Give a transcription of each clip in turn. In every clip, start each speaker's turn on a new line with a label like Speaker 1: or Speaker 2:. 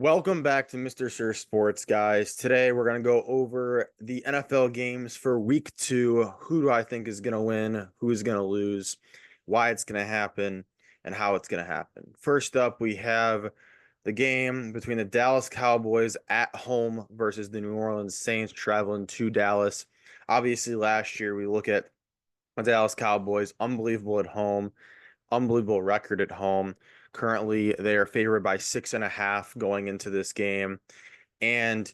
Speaker 1: Welcome back to Mr. Sir Sports, guys. Today we're going to go over the NFL games for week 2. Who do I think is going to win, who is going to lose, why it's going to happen, and how it's going to happen. First up, we have the game between the Dallas Cowboys at home versus the New Orleans Saints traveling to Dallas. Obviously, last year we look at the Dallas Cowboys, unbelievable at home, unbelievable record at home. Currently, they are favored by 6.5 going into this game. And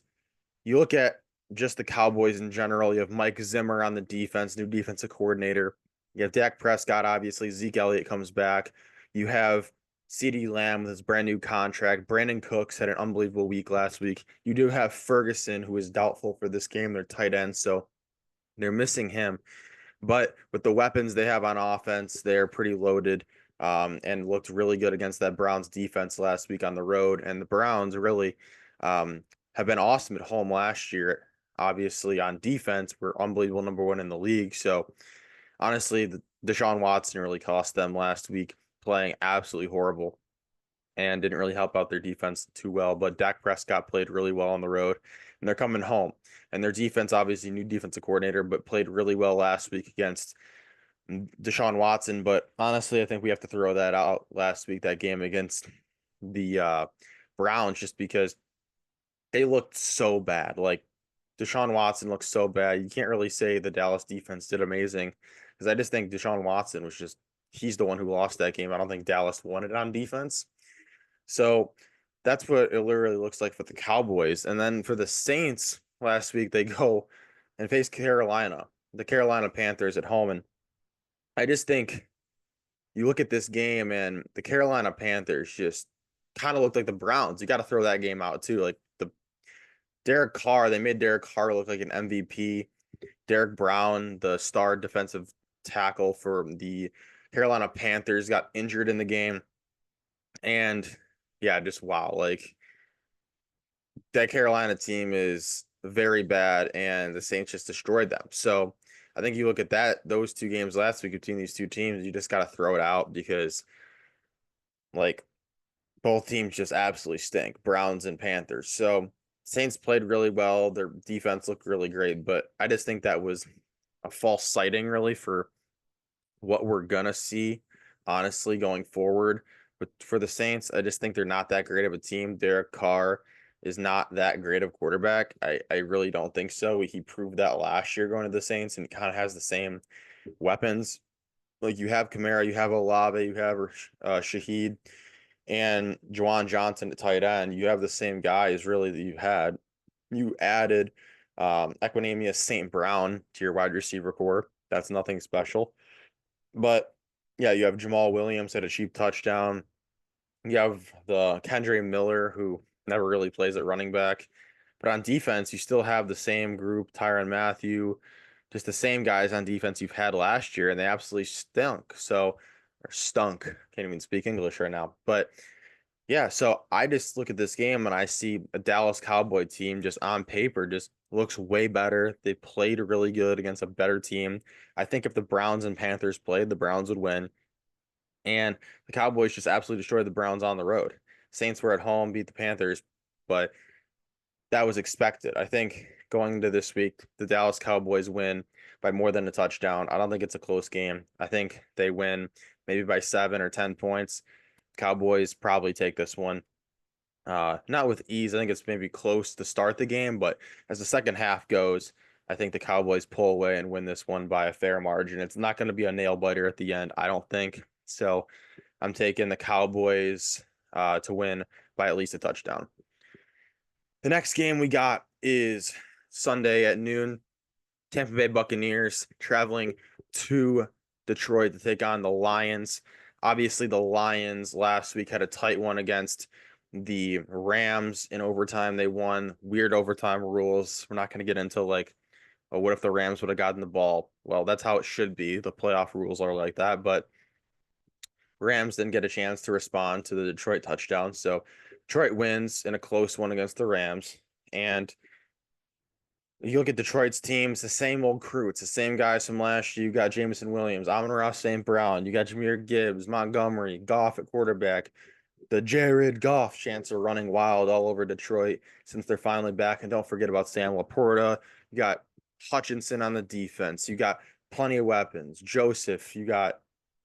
Speaker 1: you look at just the Cowboys in general. You have Mike Zimmer on the defense, new defensive coordinator. You have Dak Prescott, obviously. Zeke Elliott comes back. You have CeeDee Lamb with his brand new contract. Brandon Cooks had an unbelievable week last week. You do have Ferguson, who is doubtful for this game, their tight end. So they're missing him. But with the weapons they have on offense, they're pretty loaded and looked really good against that Browns defense last week on the road. And the Browns really have been awesome at home last year. Obviously, on defense, we're unbelievable #1 in the league. So honestly, Deshaun Watson really cost them last week, playing absolutely horrible and didn't really help out their defense too well. But Dak Prescott played really well on the road, and they're coming home. And their defense, obviously, new defensive coordinator, but played really well last week against Deshaun Watson. But honestly, I think we have to throw that out last week, that game against the Browns, just because they looked so bad. Like Deshaun Watson looked so bad. You can't really say the Dallas defense did amazing because I just think Deshaun Watson was just, he's the one who lost that game. I don't think Dallas won it on defense. So that's what it literally looks like for the Cowboys. And then for the Saints last week, they go and face Carolina, the Carolina Panthers at home. And I just think you look at this game and the Carolina Panthers just kind of looked like the Browns. You got to throw that game out too. Like the Derek Carr, they made Derek Carr look like an MVP. Derek Brown, the star defensive tackle for the Carolina Panthers, got injured in the game. And yeah, just wow. Like that Carolina team is very bad, and the Saints just destroyed them. So I think you look at those two games last week between these two teams, you just got to throw it out because like both teams just absolutely stink, Browns and Panthers. So Saints played really well. Their defense looked really great, but I just think that was a false sighting really for what we're gonna see, honestly, going forward. But for the Saints, I just think they're not that great of a team. Derek Carr is not that great of quarterback. I really don't think so. He proved that last year going to the Saints, and he kind of has the same weapons. Like you have Kamara, you have Olave, you have Shaheed, and Juwan Johnson at tight end. You have the same guys really that you had. You added Equanimeous St. Brown to your wide receiver core. That's nothing special. But yeah, you have Jamal Williams at a cheap touchdown. You have the Kendre Miller, who never really plays at running back. But on defense, you still have the same group, Tyrann Mathieu, just the same guys on defense you've had last year, and they absolutely stunk. So, or stunk. Can't even speak English right now. But yeah, so I just look at this game and I see a Dallas Cowboy team just on paper just looks way better. They played really good against a better team. I think if the Browns and Panthers played, the Browns would win. And the Cowboys just absolutely destroyed the Browns on the road. Saints were at home, beat the Panthers, but that was expected. I think going into this week, the Dallas Cowboys win by more than a touchdown. I don't think it's a close game. I think they win maybe by 7 or 10 points. Cowboys probably take this one. Not with ease. I think it's maybe close to start the game, but as the second half goes, I think the Cowboys pull away and win this one by a fair margin. It's not going to be a nail biter at the end, I don't think. So I'm taking the Cowboys to win by at least a touchdown. The next game we got is Sunday at noon. Tampa Bay Buccaneers traveling to Detroit to take on the Lions. Obviously, the Lions last week had a tight one against the Rams in overtime. They won. Weird overtime rules. We're not going to get into like, oh, what if the Rams would have gotten the ball? Well, that's how it should be. The playoff rules are like that. But Rams didn't get a chance to respond to the Detroit touchdown. So Detroit wins in a close one against the Rams. And you look at Detroit's team, it's the same old crew. It's the same guys from last year. You got Jameson Williams, Amon-Ra St. Brown. You got Jahmyr Gibbs, Montgomery, Goff at quarterback. The Jared Goff chants are running wild all over Detroit since they're finally back. And don't forget about Sam Laporta. You got Hutchinson on the defense. You got plenty of weapons. Joseph. You got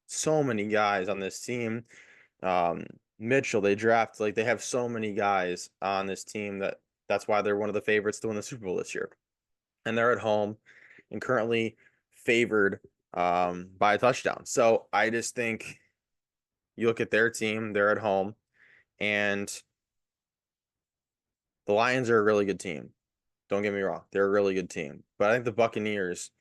Speaker 1: so many guys on this team. Um, Mitchell, they draft like they have so many guys on this team that's why they're one of the favorites to win the Super Bowl this year. And they're at home and currently favored by a touchdown. So I just think you look at their team, they're at home, and the Lions are a really good team. Don't get me wrong, they're a really good team. But I think the Buccaneers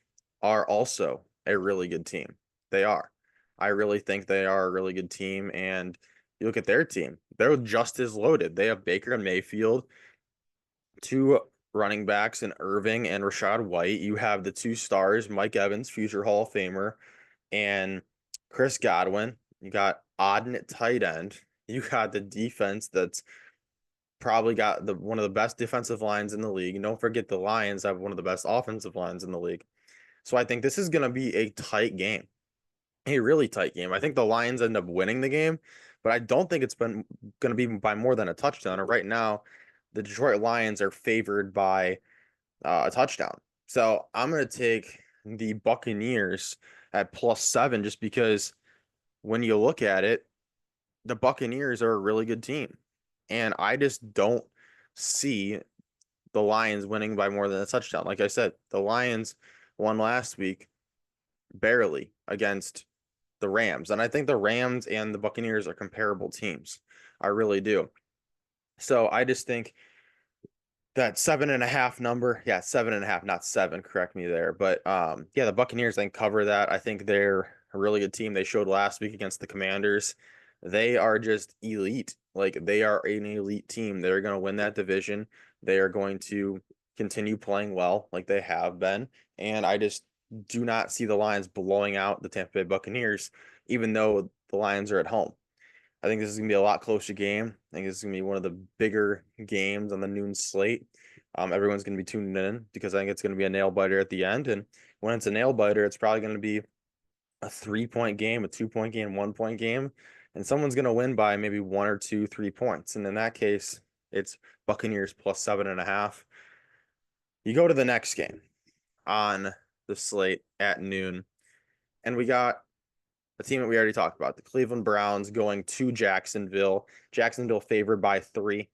Speaker 1: are also a really good team. They are. I really think they are a really good team. And you look at their team, they're just as loaded. They have Baker and Mayfield, two running backs in Irving and Rachaad White. You have the two stars, Mike Evans, future Hall of Famer, and Chris Godwin. You got Odin at tight end. You got the defense that's probably got one of the best defensive lines in the league. And don't forget the Lions have one of the best offensive lines in the league. So I think this is going to be a tight game, a really tight game. I think the Lions end up winning the game, but I don't think it's been going to be by more than a touchdown. Or right now, the Detroit Lions are favored by a touchdown. So I'm going to take the Buccaneers at +7 just because when you look at it, the Buccaneers are a really good team. And I just don't see the Lions winning by more than a touchdown. Like I said, the Lions won last week barely against the Rams. And I think the Rams and the Buccaneers are comparable teams. I really do. So I just think that 7.5 number, yeah, 7.5, not 7, correct me there. But yeah, the Buccaneers then cover that. I think they're a really good team. They showed last week against the Commanders. They are just elite. Like they are an elite team. They're going to win that division. They are going to continue playing well like they have been. And I just do not see the Lions blowing out the Tampa Bay Buccaneers, even though the Lions are at home. I think this is going to be a lot closer game. I think this is going to be one of the bigger games on the noon slate. Everyone's going to be tuning in because I think it's going to be a nail biter at the end. And when it's a nail biter, it's probably going to be a 3-point game, a 2-point game, 1-point game. And someone's going to win by maybe 1 or 2, 3 points. And in that case, it's Buccaneers +7.5. You go to the next game on the slate at noon. And we got a team that we already talked about, the Cleveland Browns going to Jacksonville. Jacksonville favored by 3.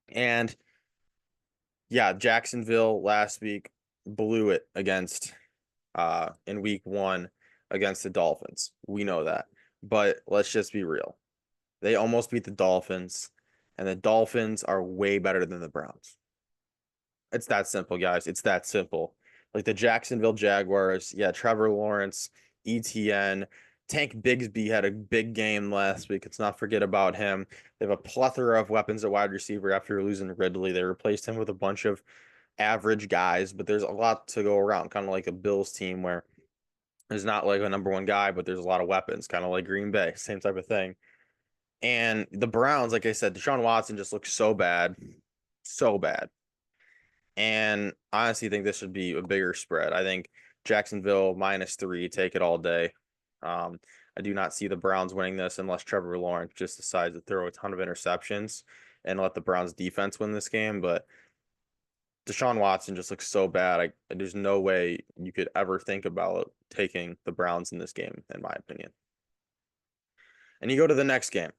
Speaker 1: And yeah, Jacksonville last week blew it against in week 1 against the Dolphins. We know that. But let's just be real. They almost beat the Dolphins, and the Dolphins are way better than the Browns. It's that simple, guys. It's that simple. Like the Jacksonville Jaguars, yeah, Trevor Lawrence, ETN, Tank Bigsby had a big game last week. Let's not forget about him. They have a plethora of weapons at wide receiver after losing Ridley. They replaced him with a bunch of average guys, but there's a lot to go around, kind of like a Bills team where there's not like a number one guy, but there's a lot of weapons, kind of like Green Bay, same type of thing. And the Browns, like I said, Deshaun Watson just looks so bad, so bad. And I honestly think this should be a bigger spread. I think Jacksonville -3, take it all day. I do not see the Browns winning this unless Trevor Lawrence just decides to throw a ton of interceptions and let the Browns defense win this game. But Deshaun Watson just looks so bad. There's no way you could ever think about taking the Browns in this game, in my opinion. And you go to the next game,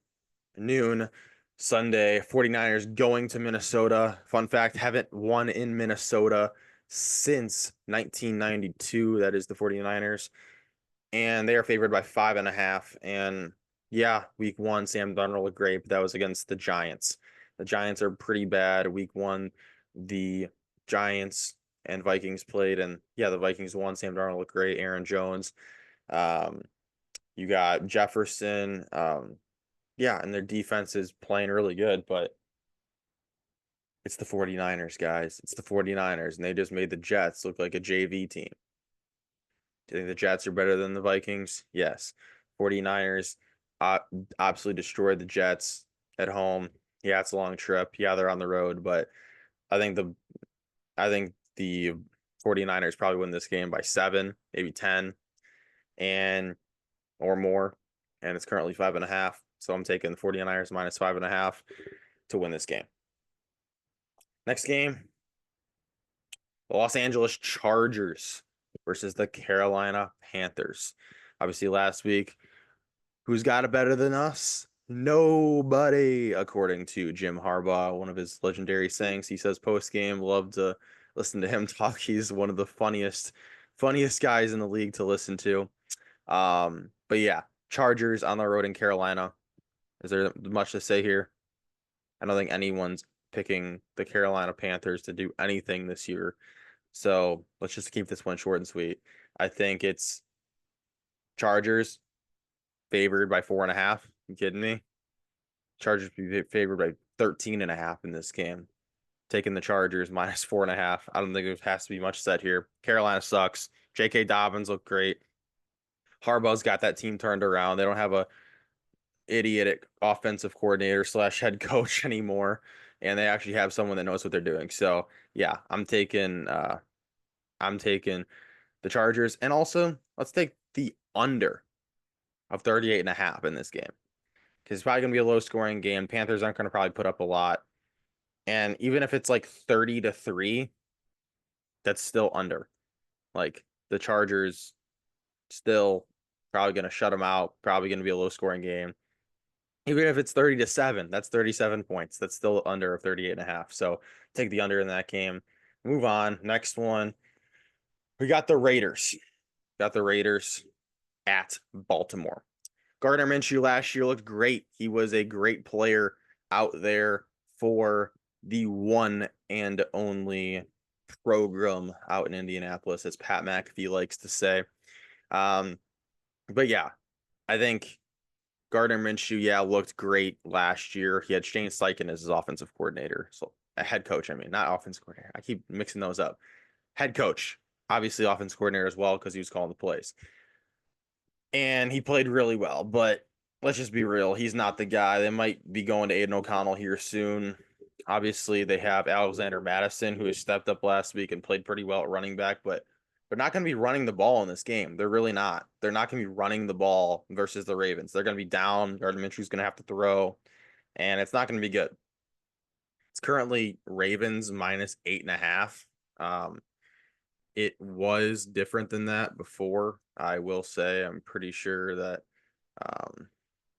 Speaker 1: noon, Sunday, 49ers going to Minnesota. Fun fact, haven't won in Minnesota since 1992. That is the 49ers. And they are favored by 5.5. And yeah, week 1, Sam Darnold looked great, but that was against the Giants. The Giants are pretty bad. Week 1, the Giants and Vikings played, and yeah, the Vikings won. Sam Darnold looked great. Aaron Jones. You got Jefferson. Yeah, and their defense is playing really good, but it's the 49ers, guys. It's the 49ers, and they just made the Jets look like a JV team. Do you think the Jets are better than the Vikings? Yes. 49ers absolutely destroyed the Jets at home. Yeah, it's a long trip. Yeah, they're on the road, but I think the 49ers probably win this game by 7, maybe 10, and or more. And it's currently 5.5. So I'm taking the 49ers minus 5.5 to win this game. Next game, the Los Angeles Chargers versus the Carolina Panthers. Obviously, last week, who's got it better than us? Nobody, according to Jim Harbaugh, one of his legendary sayings. He says post game, love to listen to him talk. He's one of the funniest guys in the league to listen to. But yeah, Chargers on the road in Carolina. Is there much to say here? I don't think anyone's picking the Carolina Panthers to do anything this year. So let's just keep this one short and sweet. I think it's Chargers favored by 4.5. You kidding me? Chargers be favored by 13.5 in this game. Taking the Chargers minus 4.5. I don't think there has to be much said here. Carolina sucks. J.K. Dobbins looked great. Harbaugh's got that team turned around. They don't have a idiotic offensive coordinator / head coach anymore, and they actually have someone that knows what they're doing. So yeah, I'm taking the Chargers, and also let's take the under of 38.5 in this game, because it's probably gonna be a low scoring game. Panthers aren't gonna probably put up a lot, and even if it's like 30-3, that's still under. Like the Chargers still probably gonna shut them out. Probably gonna be a low scoring game. Even if it's 30-7, that's 37 points. That's still under of 38.5. So take the under in that game. Move on. Next one. We got the Raiders. Got the Raiders at Baltimore. Gardner Minshew last year looked great. He was a great player out there for the one and only program out in Indianapolis, as Pat McAfee likes to say. But yeah, I think Gardner Minshew, looked great last year. He had Shane Steichen as his offensive coordinator. So a head coach, not offensive coordinator. I keep mixing those up. Head coach, obviously offensive coordinator as well, because he was calling the plays. And he played really well, but let's just be real. He's not the guy. They might be going to Aiden O'Connell here soon. Obviously, they have Alexander Mattison, who has stepped up last week and played pretty well at running back, but they're not going to be running the ball in this game. They're really not. They're not going to be running the ball versus the Ravens. They're going to be down. Gardner Minshew's going to have to throw, and it's not going to be good. It's currently Ravens minus 8.5. It was different than that before. I will say I'm pretty sure that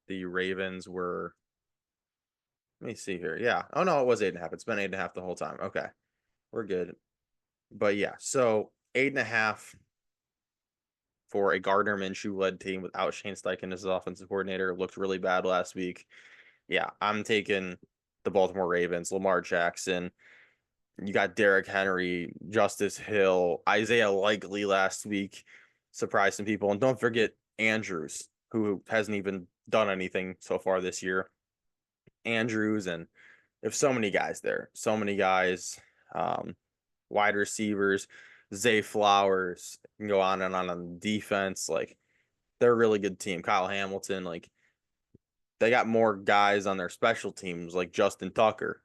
Speaker 1: the Ravens were. Let me see here. Yeah. Oh no, it was 8.5. It's been 8.5 the whole time. Okay, we're good. But yeah, so 8.5 for a Gardner Minshew led team without Shane Steichen as his offensive coordinator. Looked really bad last week. Yeah, I'm taking the Baltimore Ravens. Lamar Jackson. You got Derrick Henry, Justice Hill, Isaiah Likely last week, surprised some people. And don't forget Andrews, who hasn't even done anything so far this year. Andrews, and there's so many guys there. So many guys, wide receivers, Zay Flowers, can go on and on defense. Like, they're a really good team. Kyle Hamilton, like, they got more guys on their special teams, like Justin Tucker,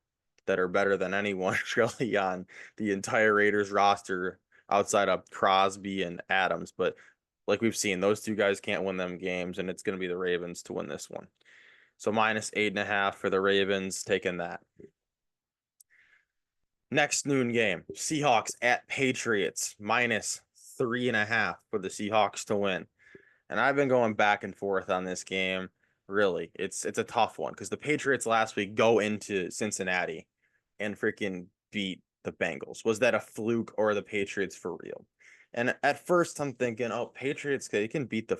Speaker 1: that are better than anyone really on the entire Raiders roster outside of Crosby and Adams. But like we've seen, those two guys can't win them games, and it's going to be the Ravens to win this one. So minus 8.5 for the Ravens, taking that. Next noon game, Seahawks at Patriots, minus 3.5 for the Seahawks to win. And I've been going back and forth on this game. Really, it's a tough one because the Patriots last week go into Cincinnati and freaking beat the Bengals. Was that a fluke, or the Patriots for real? And at first I'm thinking, oh, Patriots, they can beat the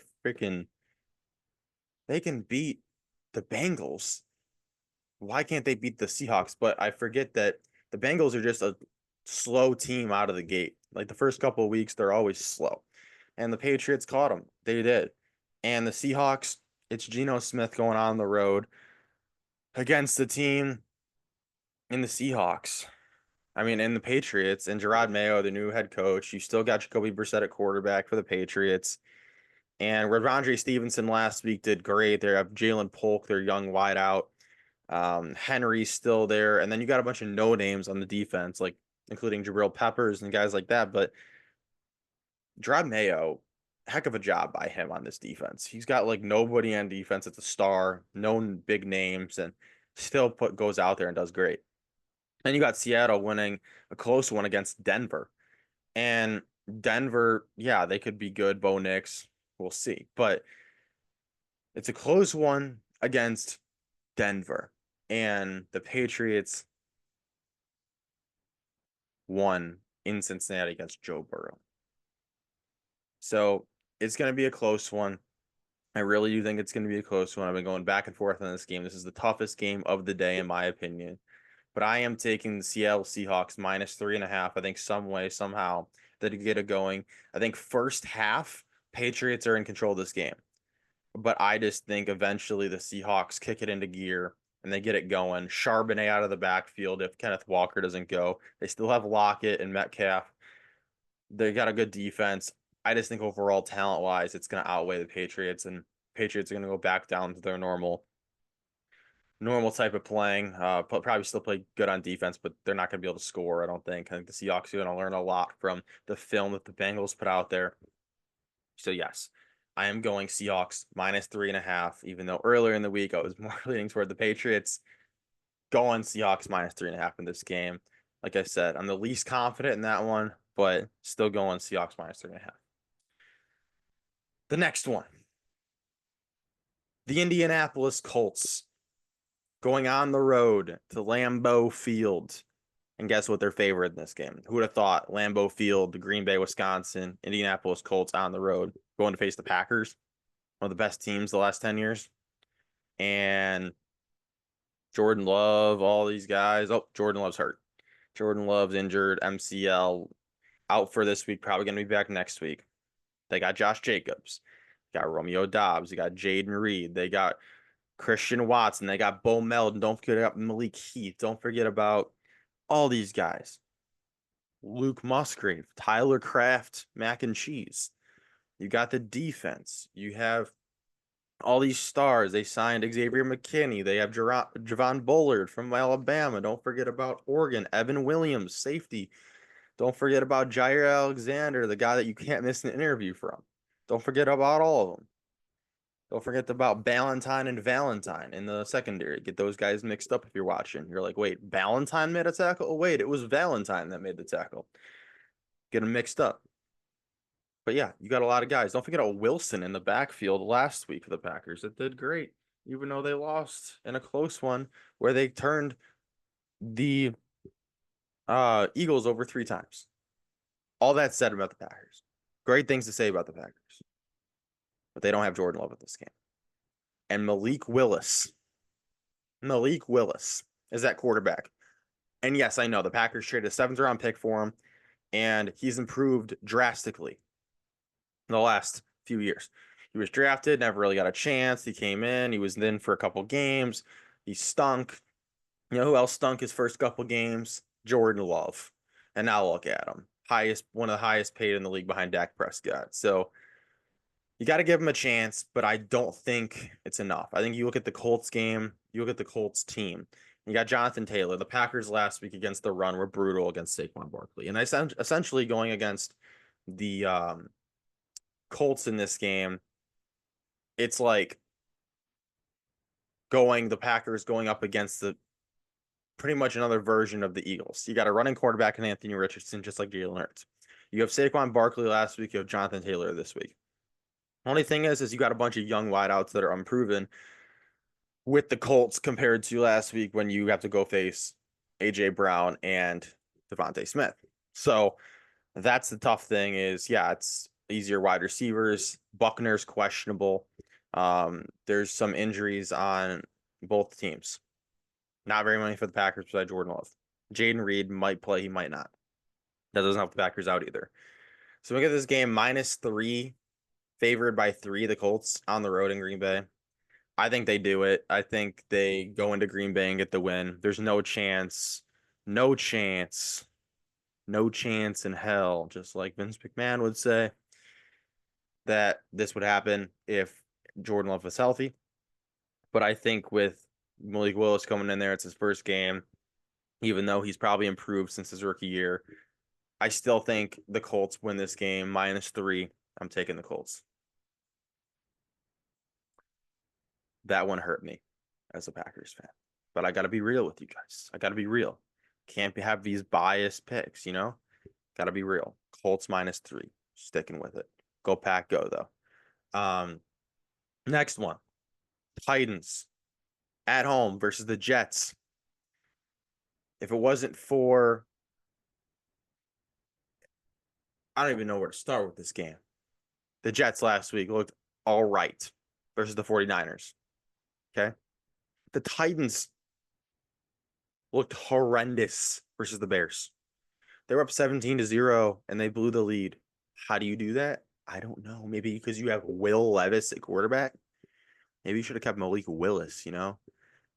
Speaker 1: Bengals. Why can't they beat the Seahawks? But I forget that the Bengals are just a slow team out of the gate. Like the first couple of weeks, they're always slow. And the Patriots caught them. They did. And the Seahawks, it's Geno Smith going on the road against the team in the Seahawks. In the Patriots, and Gerard Mayo, the new head coach. You still got Jacoby Brissett at quarterback for the Patriots. And Ramondre Stevenson last week did great. They have Jalen Polk, their young wideout. Henry's still there. And then you got a bunch of no names on the defense, like including Jabril Peppers and guys like that. But Gerard Mayo heck of a job by him on this defense. He's got like nobody on defense at the star, no big names, and still goes out there and does great. And you got Seattle winning a close one against Denver. And Denver, yeah, they could be good. Bo Nix, we'll see. But it's a close one against Denver. And the Patriots won in Cincinnati against Joe Burrow. So it's going to be a close one. I really do think it's going to be a close one. I've been going back and forth on this game. This is the toughest game of the day, in my opinion. But I am taking the Seattle Seahawks minus 3.5. I think some way, somehow, that to get it going. I think first half, Patriots are in control of this game. But I just think eventually the Seahawks kick it into gear and they get it going. Charbonnet out of the backfield if Kenneth Walker doesn't go. They still have Lockett and Metcalf. They got a good defense. I just think overall talent-wise, it's going to outweigh the Patriots, and Patriots are going to go back down to their normal type of playing. Probably still play good on defense, but they're not going to be able to score, I don't think. I think the Seahawks are going to learn a lot from the film that the Bengals put out there. So, yes, I am going Seahawks minus 3.5, even though earlier in the week I was more leaning toward the Patriots. Going Seahawks minus 3.5 in this game. Like I said, I'm the least confident in that one, but still going Seahawks minus 3.5. The next one, the Indianapolis Colts going on the road to Lambeau Field. And guess what? They're favored in this game. Who would have thought? Lambeau Field, Green Bay, Wisconsin, Indianapolis Colts on the road going to face the Packers, one of the best teams the last 10 years. And Jordan Love, all these guys. Oh, Jordan Love's hurt. Jordan Love's injured, MCL, out for this week, probably going to be back next week. They got Josh Jacobs. They got Romeo Doubs. They got Jaden Reed. They got Christian Watson. They got Bo Melton. Don't forget about Malik Heath. Don't forget about all these guys. Luke Musgrave, Tyler Kraft, mac and cheese. You got the defense. You have all these stars. They signed Xavier McKinney. They have Javon Bullard from Alabama. Don't forget about Oregon. Evan Williams, safety. Don't forget about Jair Alexander, the guy that you can't miss an interview from. Don't forget about all of them. Don't forget about Ballantyne and Valentine in the secondary. Get those guys mixed up if you're watching. You're like, wait, Ballantyne made a tackle? Oh, wait, it was Valentine that made the tackle. Get them mixed up. But yeah, you got a lot of guys. Don't forget about Wilson in the backfield last week for the Packers. It did great, even though they lost in a close one where they turned the Eagles over 3 times. All that said about the Packers. Great things to say about the Packers. But they don't have Jordan Love at this game. And Malik Willis is that quarterback. And yes, I know the Packers traded a 7th-round pick for him, and he's improved drastically in the last few years. He was drafted, never really got a chance. He came in, he was in for a couple games. He stunk. You know who else stunk his first couple games? Jordan Love. And now look at him. One of the highest paid in the league behind Dak Prescott. So you got to give him a chance, but I don't think it's enough. I think you look at the Colts game, you look at the Colts team. You got Jonathan Taylor. The Packers last week against the run were brutal against Saquon Barkley. And essentially going against the Colts in this game, it's like the Packers going up against pretty much another version of the Eagles. You got a running quarterback in Anthony Richardson, just like Jalen Hurts. You have Saquon Barkley last week. You have Jonathan Taylor this week. Only thing is you got a bunch of young wideouts that are unproven with the Colts compared to last week when you have to go face A.J. Brown and Devontae Smith. So that's the tough thing is, yeah, it's easier wide receivers. Buckner's questionable. There's some injuries on both teams. Not very many for the Packers besides Jordan Love. Jaden Reed might play. He might not. That doesn't help the Packers out either. So we get this game -3, favored by 3, the Colts on the road in Green Bay. I think they do it. I think they go into Green Bay and get the win. There's no chance in hell, just like Vince McMahon would say, that this would happen if Jordan Love was healthy. But I think with Malik Willis coming in there, it's his first game, even though he's probably improved since his rookie year. I still think the Colts win this game -3. I'm taking the Colts. That one hurt me as a Packers fan. But I got to be real with you guys. I got to be real. Can't have these biased picks, you know? Got to be real. Colts -3. Sticking with it. Go Pack, go, though. Next one. Titans at home versus the Jets. If it wasn't for... I don't even know where to start with this game. The Jets last week looked all right versus the 49ers. Okay? The Titans looked horrendous versus the Bears. They were up 17-0 and they blew the lead. How do you do that? I don't know. Maybe because you have Will Levis at quarterback. Maybe you should have kept Malik Willis, you know?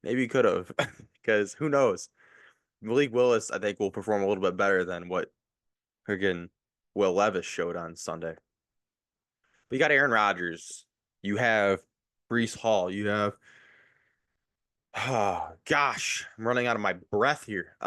Speaker 1: Maybe you could have, because who knows? Malik Willis, I think, will perform a little bit better than what friggin' Will Levis showed on Sunday. But you got Aaron Rodgers. You have Breece Hall. You have, oh gosh, I'm running out of my breath here.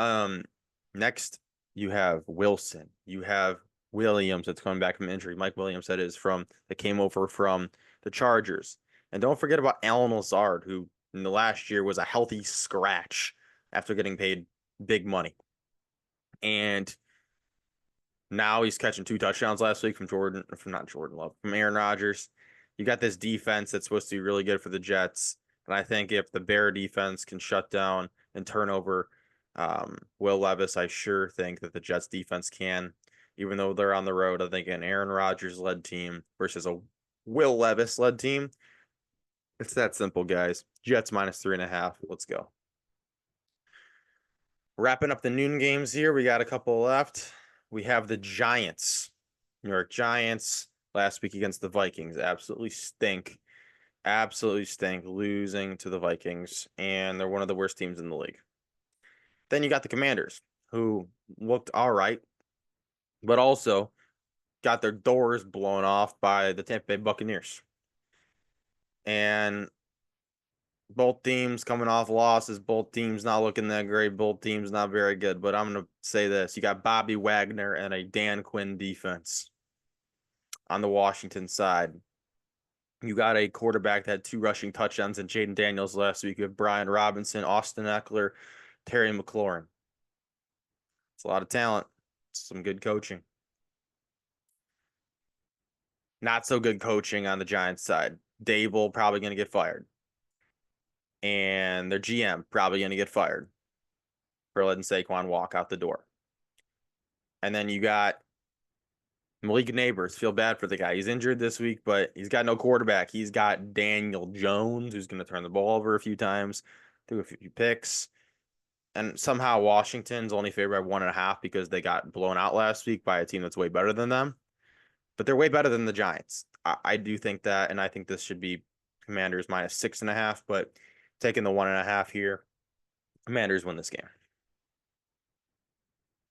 Speaker 1: Next you have Wilson. You have Williams that's coming back from injury. Mike Williams, that came over from the Chargers. And don't forget about Allen Lazard, who in the last year was a healthy scratch after getting paid big money. And now he's catching 2 touchdowns last week from Aaron Rodgers. You got this defense that's supposed to be really good for the Jets. And I think if the Bear defense can shut down and turn over Will Levis, I sure think that the Jets defense can, even though they're on the road. I think an Aaron Rodgers-led team versus a Will Levis-led team, it's that simple, guys. Jets -3.5. Let's go. Wrapping up the noon games here. We got a couple left. We have the Giants. New York Giants last week against the Vikings. Absolutely stink. Absolutely stink, losing to the Vikings. And they're one of the worst teams in the league. Then you got the Commanders, who looked all right, but also got their doors blown off by the Tampa Bay Buccaneers. And both teams coming off losses, both teams not looking that great, both teams not very good. But I'm going to say this. You got Bobby Wagner and a Dan Quinn defense on the Washington side. You got a quarterback that had 2 rushing touchdowns in Jaden Daniels last week. You have Brian Robinson, Austin Eckler, Terry McLaurin. It's a lot of talent. It's some good coaching. Not so good coaching on the Giants side. Dable probably going to get fired. And their GM probably going to get fired for letting Saquon walk out the door. And then you got Malik Neighbors. Feel bad for the guy. He's injured this week, but he's got no quarterback. He's got Daniel Jones, who's going to turn the ball over a few times, threw a few picks. And somehow Washington's only favored by 1.5 because they got blown out last week by a team that's way better than them. But they're way better than the Giants. I do think that, and I think this should be Commanders -6.5, but taking the 1.5 here. Commanders win this game.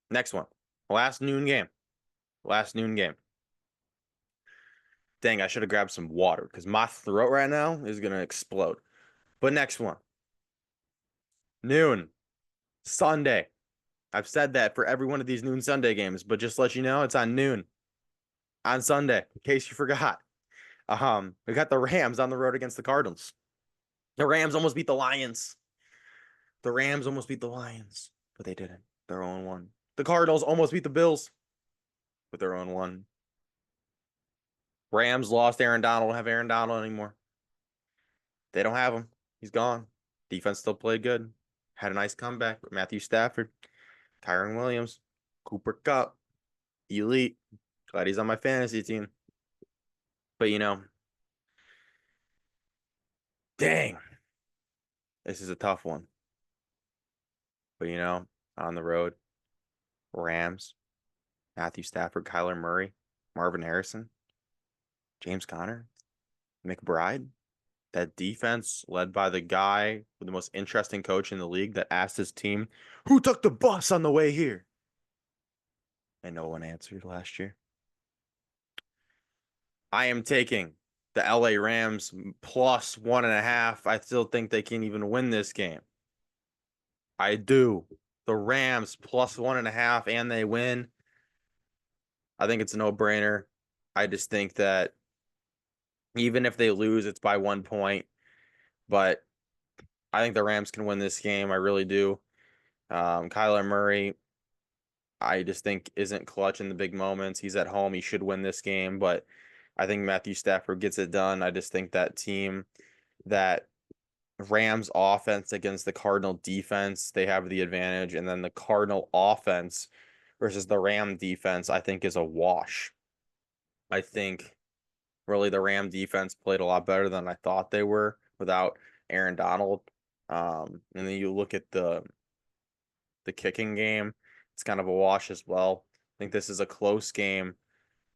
Speaker 1: Next one. Last noon game. Dang, I should have grabbed some water because my throat right now is going to explode. But next one. Noon. Sunday. I've said that for every one of these noon Sunday games, but just to let you know, it's on noon. On Sunday, in case you forgot. We got the Rams on the road against the Cardinals. The Rams almost beat the Lions. But they didn't. They're 0-1. The Cardinals almost beat the Bills, but they're 0-1. Rams lost Aaron Donald. Don't have Aaron Donald anymore. They don't have him. He's gone. Defense still played good. Had a nice comeback with Matthew Stafford, Kyren Williams, Cooper Kupp, elite. Glad he's on my fantasy team. But, dang. This is a tough one. But, on the road, Rams, Matthew Stafford, Kyler Murray, Marvin Harrison, James Conner, McBride. That defense led by the guy with the most interesting coach in the league that asked his team, who took the bus on the way here? And no one answered last year. I am taking the LA Rams +1.5. I still think they can't even win this game. I do. The Rams +1.5 and they win. I think it's a no-brainer. I just think that even if they lose, it's by 1 point. But I think the Rams can win this game. I really do. Kyler Murray, I just think isn't clutch in the big moments. He's at home. He should win this game, but I think Matthew Stafford gets it done. I just think that team, that Rams offense against the Cardinal defense, they have the advantage. And then the Cardinal offense versus the Ram defense, I think is a wash. I think really the Ram defense played a lot better than I thought they were without Aaron Donald. And then you look at the kicking game, it's kind of a wash as well. I think this is a close game.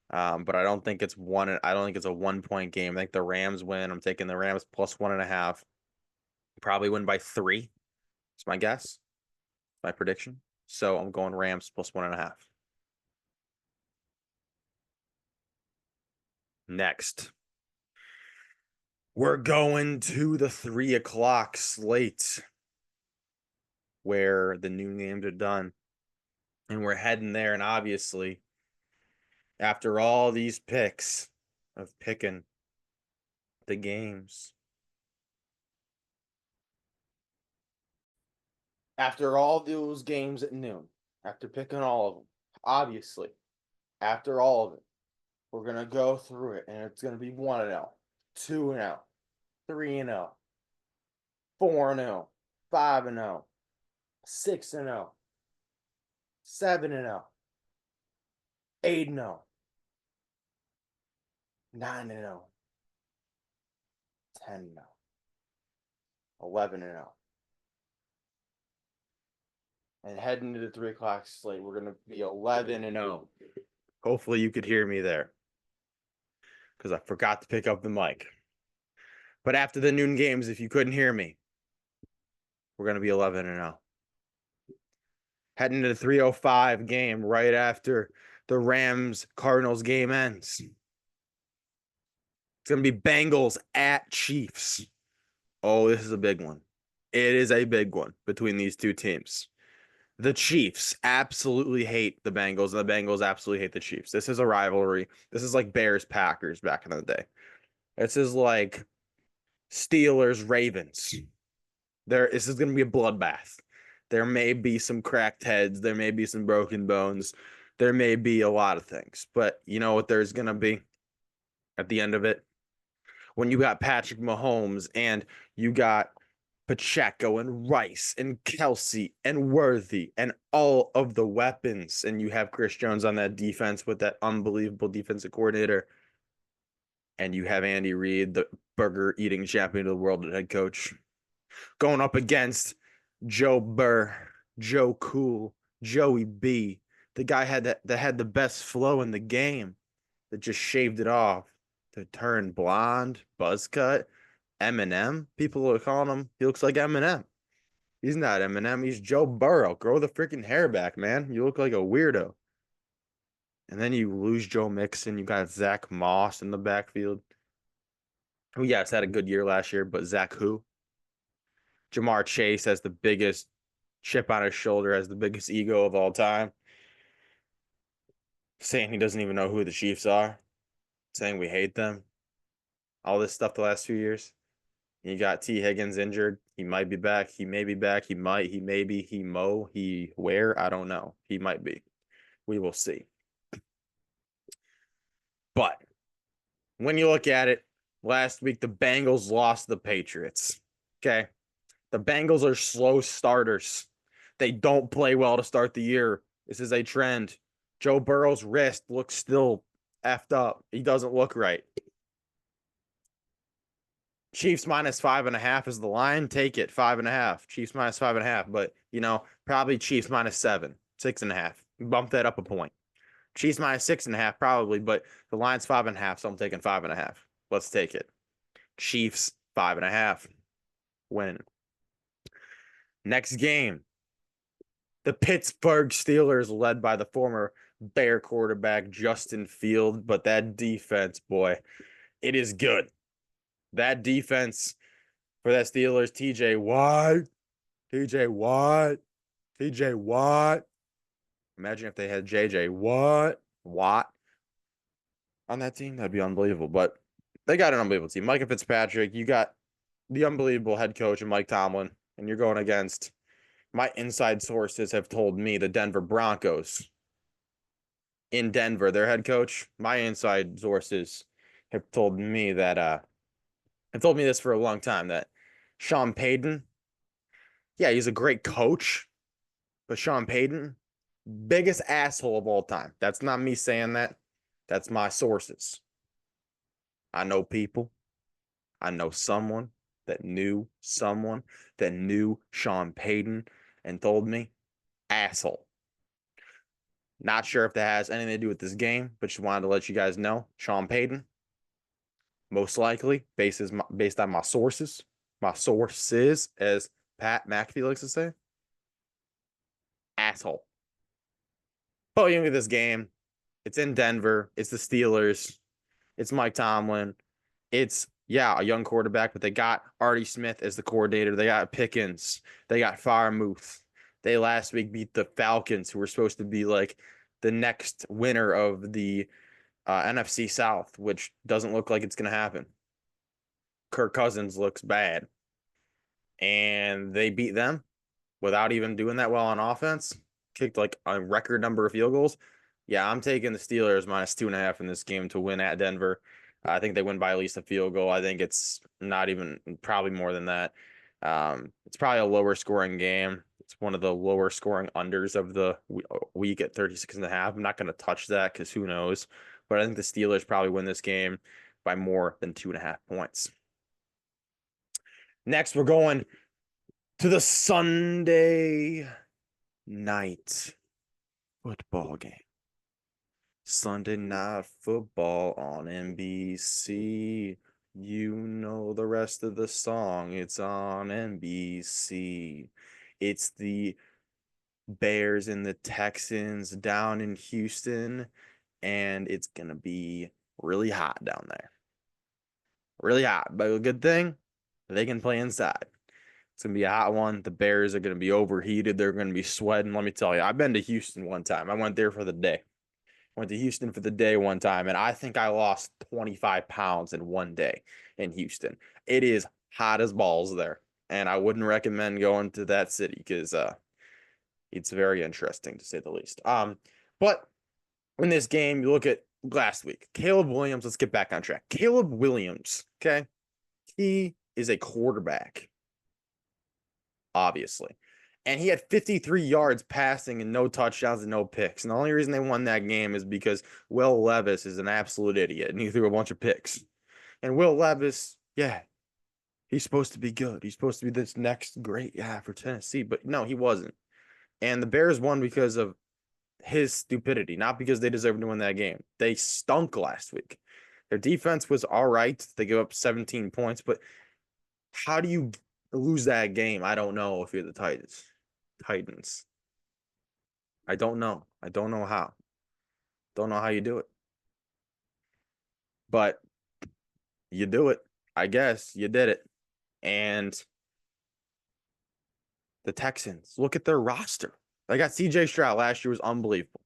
Speaker 1: But I don't think it's one. I don't think it's a 1 point game. I think the Rams win. I'm taking the Rams plus 1.5. Probably win by 3. It's my guess. My prediction. So I'm going Rams plus 1.5. Next, we're going to the 3 o'clock slate where the noon games are done. And we're heading there. And obviously, after all these picks of picking the games, after all those games at noon, after picking all of them, obviously, after all of it, we're going to go through it, and it's going to be 1-0, 2-0, 3-0, 4-0, 5-0, 6-0, 7-0, 8-0, 9-0, 10-0, 11-0. And heading to the 3 o'clock slate, we're going to be 11-0. Hopefully you could hear me there, because I forgot to pick up the mic. But after the noon games, if you couldn't hear me, we're going to be 11-0. Heading to the 3:05 game right after the Rams-Cardinals game ends. It's going to be Bengals at Chiefs. Oh, this is a big one. It is a big one between these two teams. The Chiefs absolutely hate the Bengals, and the Bengals absolutely hate the Chiefs. This is a rivalry. This is like Bears-Packers back in the day. This is like Steelers-Ravens. This is going to be a bloodbath. There may be some cracked heads. There may be some broken bones. There may be a lot of things. But you know what there's going to be at the end of it? When you got Patrick Mahomes and you got Pacheco and Rice and Kelsey and Worthy and all of the weapons, and you have Chris Jones on that defense with that unbelievable defensive coordinator, and you have Andy Reid, the burger-eating champion of the world head coach, going up against Joe Burr, Joe Cool, Joey B, the guy that had the best flow in the game, that just shaved it off to turn blonde, buzz cut. Eminem, people are calling him. He looks like Eminem. He's not Eminem. He's Joe Burrow. Grow the freaking hair back, man. You look like a weirdo. And then you lose Joe Mixon. You got Zach Moss in the backfield. Oh, yes, had a good year last year, but Zach who? Jamar Chase has the biggest chip on his shoulder, has the biggest ego of all time. Saying he doesn't even know who the Chiefs are. Saying we hate them. All this stuff the last few years. You got T. Higgins injured. He might be back. He may be back. He might. He may be. He mo. He where? I don't know. He might be. We will see. But when you look at it, last week the Bengals lost the Patriots. Okay. The Bengals are slow starters. They don't play well to start the year. This is a trend. Joe Burrow's wrist looks still effed up. He doesn't look right. Chiefs minus 5.5 is the line. Take it. 5.5. Chiefs minus 5.5. But, probably Chiefs minus 7, 6.5. Bump that up a point. Chiefs minus 6.5, probably, but the line's 5.5, so I'm taking 5.5. Let's take it. Chiefs 5.5. Win. Next game. The Pittsburgh Steelers, led by the former Bear quarterback Justin Field, but that defense, boy, it is good. That defense for that Steelers, TJ Watt. Imagine if they had JJ Watt. on that team, that'd be unbelievable. But they got an unbelievable team. Micah Fitzpatrick, you got the unbelievable head coach and Mike Tomlin, and you're going against my inside sources have told me the Denver Broncos in Denver, their head coach. My inside sources have told me that have told me this for a long time that Sean Payton, yeah, he's a great coach, but Sean Payton, biggest asshole of all time. That's not me saying that. That's my sources. I know people. I know someone that knew someone that knew Sean Payton and told me, asshole. Not sure if that has anything to do with this game, but just wanted to let you guys know. Sean Payton, most likely, based on my sources, as Pat McAfee likes to say, asshole. But you look at this game, it's in Denver, it's the Steelers, it's Mike Tomlin, it's a young quarterback, but they got Artie Smith as the coordinator. They got Pickens, they got Freiermuth. They last week beat the Falcons, who were supposed to be like the next winner of the NFC South, which doesn't look like it's going to happen. Kirk Cousins looks bad. And they beat them without even doing that well on offense. Kicked like a record number of field goals. Yeah, I'm taking the Steelers -2.5 in this game to win at Denver. I think they win by at least a field goal. I think it's not even probably more than that. It's probably a lower scoring game. It's one of the lower scoring unders of the week at 36.5. I'm not going to touch that because who knows. But I think the Steelers probably win this game by more than 2.5 points. Next, we're going to the Sunday night football game. Sunday night football on NBC. You know the rest of the song. It's on NBC. It's the Bears and the Texans down in Houston, and it's going to be really hot down there. Really hot, but a good thing, they can play inside. It's going to be a hot one. The Bears are going to be overheated. They're going to be sweating. Let me tell you, I've been to Houston one time. I went there for the day. Went to Houston for the day one time, and I think I lost 25 pounds in one day in Houston. It is hot as balls there, and I wouldn't recommend going to that city because it's very interesting to say the least. But in this game, you look at last week, Caleb Williams. Let's get back on track. Caleb Williams, okay, he is a quarterback, obviously. And he had 53 yards passing and no touchdowns and no picks. And the only reason they won that game is because Will Levis is an absolute idiot and he threw a bunch of picks. And Will Levis, yeah, he's supposed to be good. He's supposed to be this next great guy for Tennessee. But no, he wasn't. And the Bears won because of his stupidity, not because they deserved to win that game. They stunk last week. Their defense was all right. They gave up 17 points. But how do you lose that game? I don't know if you're the Titans. I don't know. I don't know how. Don't know how you do it. But you do it. I guess you did it. And the Texans, look at their roster. They got CJ Stroud last year was unbelievable.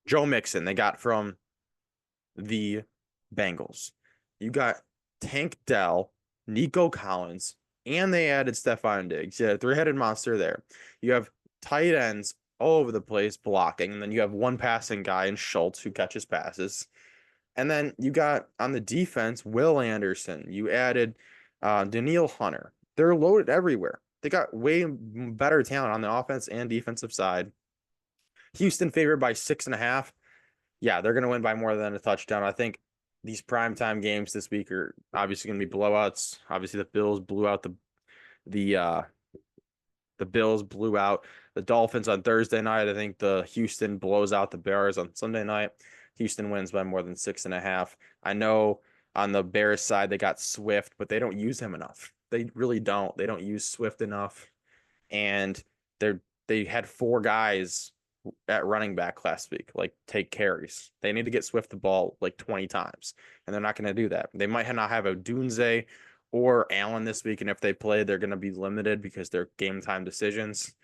Speaker 1: Joe Mixon, they got from the Bengals. You got Tank Dell, Nico Collins, and they added Stephon Diggs. Yeah, three-headed monster there. You have tight ends all over the place blocking, and then you have one passing guy in Schultz who catches passes. And then you got on the defense, Will Anderson. You added Danielle Hunter. They're loaded everywhere. They got way better talent on the offense and defensive side. Houston favored by 6.5. Yeah, they're going to win by more than a touchdown. I think these primetime games this week are obviously going to be blowouts. Obviously, the Bills blew out the Bills blew out the Dolphins on Thursday night. I think the Houston blows out the Bears on Sunday night. Houston wins by more than 6.5. I know on the Bears side they got Swift, but they don't use him enough. They really don't. They don't use Swift enough, and they had 4 guys at running back last week, like take carries. They need to get Swift the ball like 20 times, and they're not going to do that. They might not have a Dunze or Allen this week, and if they play, they're going to be limited because they're game time decisions.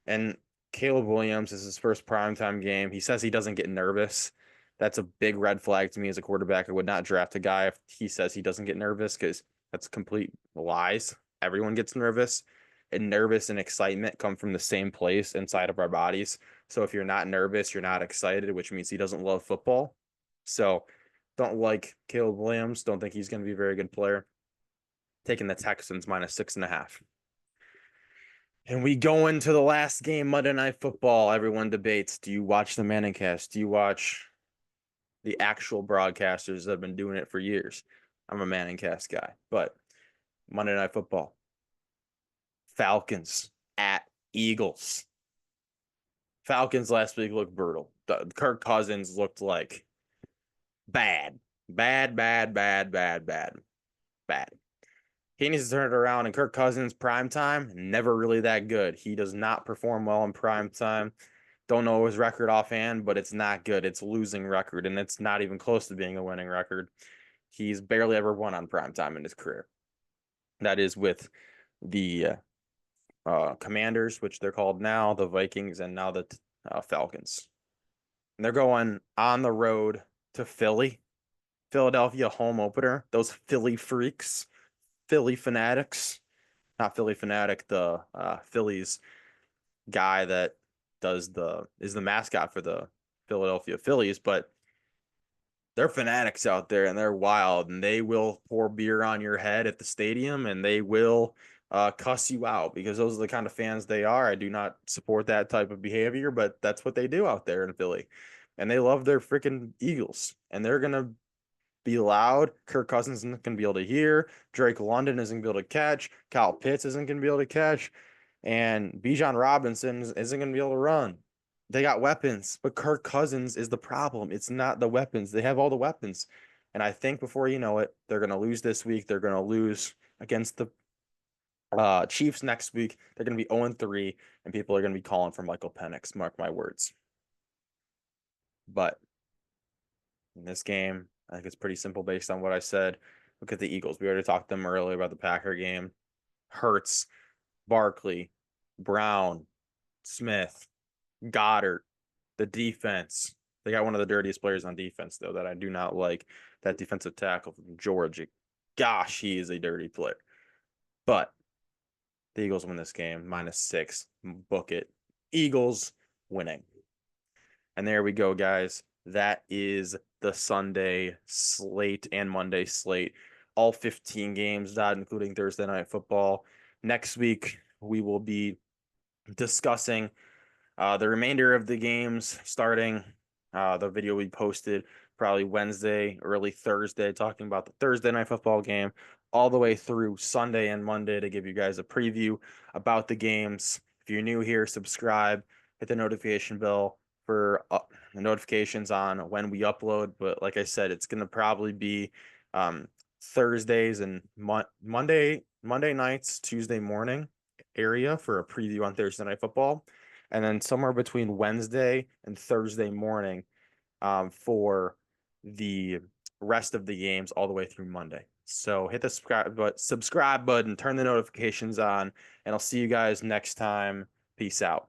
Speaker 1: And Caleb Williams is his first primetime game. He says he doesn't get nervous. That's a big red flag to me as a quarterback. I would not draft a guy if he says he doesn't get nervous, because that's complete lies. Everyone gets nervous, and nervous and excitement come from the same place inside of our bodies. So if you're not nervous, you're not excited, which means he doesn't love football. So don't like Caleb Williams. Don't think he's going to be a very good player. Taking the Texans -6.5. And we go into the last game, Monday Night Football. Everyone debates, do you watch the Manningcast? Do you watch the actual broadcasters that have been doing it for years? I'm a Manningcast guy, but Monday Night Football. Falcons at Eagles. Falcons last week looked brutal. Kirk Cousins looked like bad. He needs to turn it around, and Kirk Cousins prime time, never really that good. He does not perform well in prime time. Don't know his record offhand, but it's not good. It's a losing record, and it's not even close to being a winning record. He's barely ever won on prime time in his career. That is with the Commanders, which they're called now, the Vikings, and now the Falcons. And they're going on the road to Philly. Philadelphia home opener. Those Philly freaks. Philly fanatics, not Philly fanatic, the Phillies guy that is the mascot for the Philadelphia Phillies, but they're fanatics out there, and they're wild, and they will pour beer on your head at the stadium, and they will cuss you out, because those are the kind of fans they are. I do not support that type of behavior, but that's what they do out there in Philly, and they love their freaking Eagles, and they're gonna be loud. Kirk Cousins isn't going to be able to hear. Drake London isn't going to be able to catch. Kyle Pitts isn't going to be able to catch. And Bijan Robinson isn't going to be able to run. They got weapons, but Kirk Cousins is the problem. It's not the weapons. They have all the weapons. And I think before you know it, they're going to lose this week. They're going to lose against the Chiefs next week. They're going to be 0-3, and people are going to be calling for Michael Penix. Mark my words. But in this game, I think it's pretty simple based on what I said. Look at the Eagles. We already talked to them earlier about the Packer game. Hurts, Barkley, Brown, Smith, Goddard, the defense. They got one of the dirtiest players on defense, though, that I do not like. That defensive tackle from Georgia. Gosh, he is a dirty player. But the Eagles win this game, -6. Book it. Eagles winning. And there we go, guys. That is the Sunday slate and Monday slate. All 15 games, not including Thursday Night Football. Next week, we will be discussing the remainder of the games, starting the video we posted probably Wednesday, early Thursday, talking about the Thursday Night Football game, all the way through Sunday and Monday to give you guys a preview about the games. If you're new here, subscribe, hit the notification bell for notifications on when we upload. But like I said, it's going to probably be Thursdays and Monday nights, Tuesday morning area for a preview on Thursday Night Football. And then somewhere between Wednesday and Thursday morning for the rest of the games all the way through Monday. So hit the subscribe button, turn the notifications on, and I'll see you guys next time. Peace out.